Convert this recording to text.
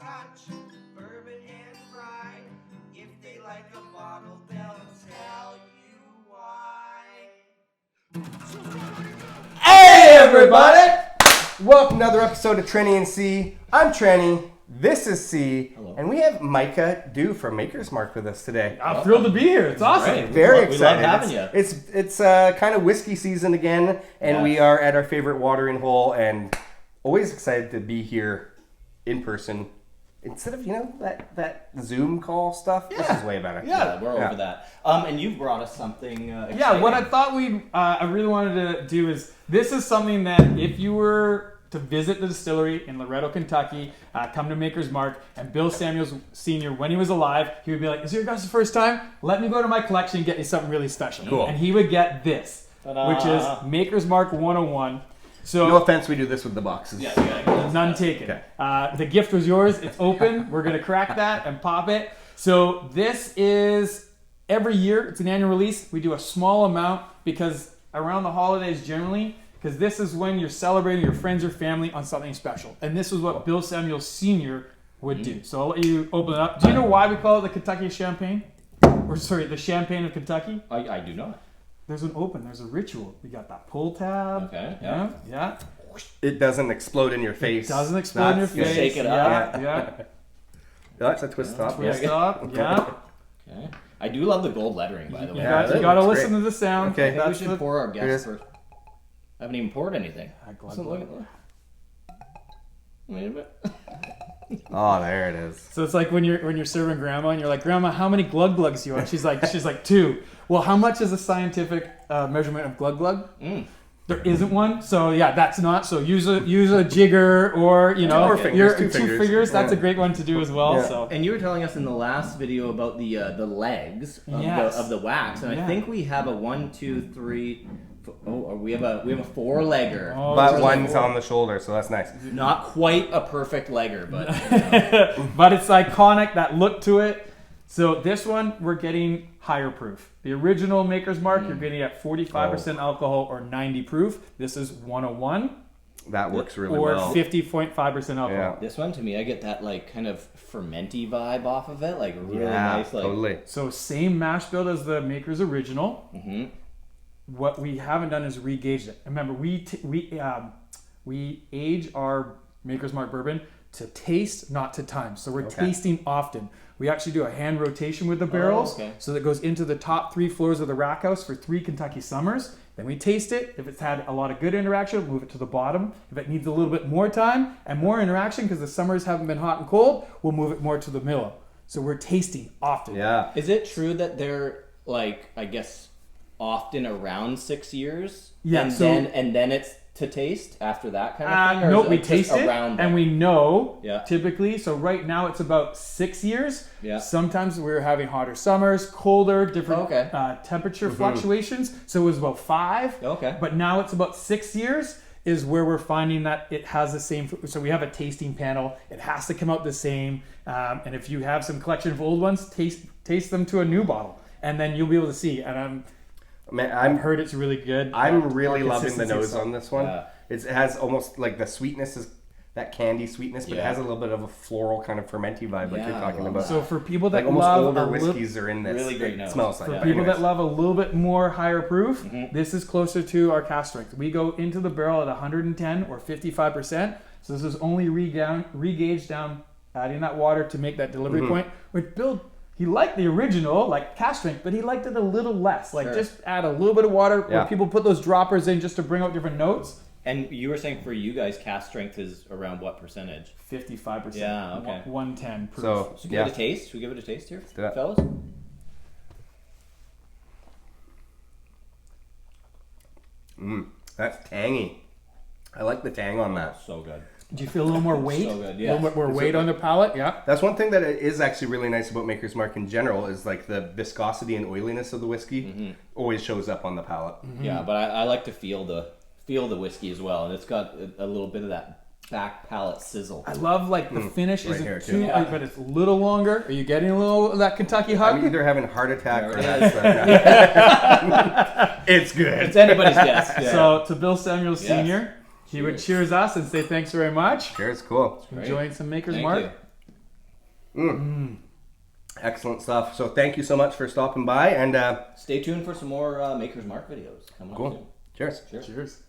Scotch, bourbon, and rye. If they like a bottle, they'll tell you why. Hey everybody! Welcome to another episode of Trenny and C. I'm Trenny, this is C, Hello. and we have Micah from Makersmark with us today. I'm thrilled to be here. It's awesome. Great. Very We excited. love having you. It's kind of whiskey season again, and Yes. we are at our favorite watering hole, and always excited to be here in person. Instead of, that Zoom call stuff, this is way better. Yeah, we're over that. And you've brought us something exciting. Yeah, what I thought I really wanted to do is, this is something that if you were to visit the distillery in Loretto, Kentucky, come to Maker's Mark, and Bill Samuels Sr., when he was alive, he would be like, is it your guys' first time? Let me go to my collection and get you something really special. Cool. And he would get this, Ta-da. which is Maker's Mark 101. So, No offense, we do this with the boxes. Yeah, yeah. none taken. Okay. The gift was yours. It's open. We're going to crack that and pop it. So this is every year. It's an annual release. We do a small amount because around the holidays generally, because this is when you're celebrating your friends or family on something special. And this is what Bill Samuels Sr. would do. So I'll let you open it up. Do you know why we call it the Kentucky Champagne? Or sorry, the Champagne of Kentucky? I do not. There's an open. There's a ritual. We got that pull tab. Okay, Yeah. It doesn't explode in your face. It doesn't explode in your That's- face. shake it up. Yeah. That's a twist top. Twist Yeah. up. Yeah. Okay. I do love the gold lettering, by the way. You Yeah, got that to looks listen to the sound. Okay. I think we That's should the- pour our Here's- guests first. I haven't even poured anything. glug, Doesn't glug. look- Wait a bit. Oh, there it is. So it's like when you're serving grandma and you're like, Grandma, how many glug glugs do you want? She's like 2. Well, how much is a scientific measurement of glug glug? There isn't one. So yeah, that's not. So use a jigger or Or fingers, your two two fingers. fingers. That's Yeah. a great one to do as well. Yeah. So And you were telling us in the last video about the legs of, Yes. of the wax, and Yeah. I think we have a 1, 2, 3. We have a 4-legger. Oh, But really? one's on the shoulder, so that's nice. Not quite a perfect legger, but but it's iconic, that look to it. So this one, we're getting higher proof. The original Maker's Mark, you're getting at 45% alcohol or 90 proof. This is 101 That works really or well. 50.5% alcohol. Yeah. this one to me, I get that like kind of fermenty vibe off of it, like really Yeah, nice, like totally. So same mash bill as the Maker's original. Mhm. What we haven't done is re-gauge it. Remember, we age our Maker's Mark bourbon to taste, not to time. So we're tasting often. We actually do a hand rotation with the barrels, okay. so that goes into the top 3 floors of the rack house for 3 Kentucky summers. Then we taste it. If it's had a lot of good interaction, we'll move it to the bottom. If it needs a little bit more time and more interaction because the summers haven't been hot and cold, we'll move it more to the middle. So we're tasting often. Yeah. Is it true that they're like, I guess, often around 6 years? Yeah, and so- then it's to taste after that kind of thing? Or No, is it we just taste it around and that? we know Yeah. typically. So right now it's about 6 years. Yeah. Sometimes we're having hotter summers, colder, different Okay. temperature fluctuations. So it was about 5. Okay. But now it's about 6 years is where we're finding that it has the same. So we have a tasting panel. It has to come out the same. And if you have some collection of old ones, taste them to a new bottle, and then you'll be able to see. And Man, I've heard it's really good. I'm really More loving the consistency nose of on this one. Yeah. It has almost like the sweetness is that candy sweetness, but it Yeah. has a little bit of a floral kind of fermenty vibe, like Yeah, you're I talking love about. that. So for people that Like almost love older a little, whiskeys are in this. Really great It nose. smells like for that. people Anyways. that love a little bit more higher proof, this is closer to our cast strength. We go into the barrel at 110 or 55%. So this is only re-gauged down, adding that water to make that delivery point. Which Bill, he liked the original, like cast strength, but he liked it a little less. Like Sure. just add a little bit of water Yeah. where people put those droppers in just to bring out different notes. And you were saying for you guys, cast strength is around what percentage? 55%. Yeah, okay. 110 proof. So, Should we yeah. give it a taste? Should we give it a taste here, do that. fellas? That's tangy. I like the tang on that. So good. Do you feel a little more weight? So good, A yeah. little bit more weight on the palate? Yeah. That's one thing that is actually really nice about Maker's Mark in general is like the viscosity and oiliness of the whiskey always shows up on the palate. Yeah, but I like to feel the whiskey as well, and it's got a little bit of that back palate sizzle. I love like the finish right isn't here, too. too, Yeah. but it's a little longer. Are you getting a little of that Kentucky I'm hug? either having a heart attack or Yeah, that's it's good. It's anybody's guess. Yeah. So to Bill Samuels Yes. Sr., he would cheers us and say thanks very much. Cheers, cool. Great. Enjoying some Maker's Thank Mark. you. Excellent stuff. So thank you so much for stopping by, and Stay tuned for some more Maker's Mark videos coming up soon. Cheers. Cheers. Cheers.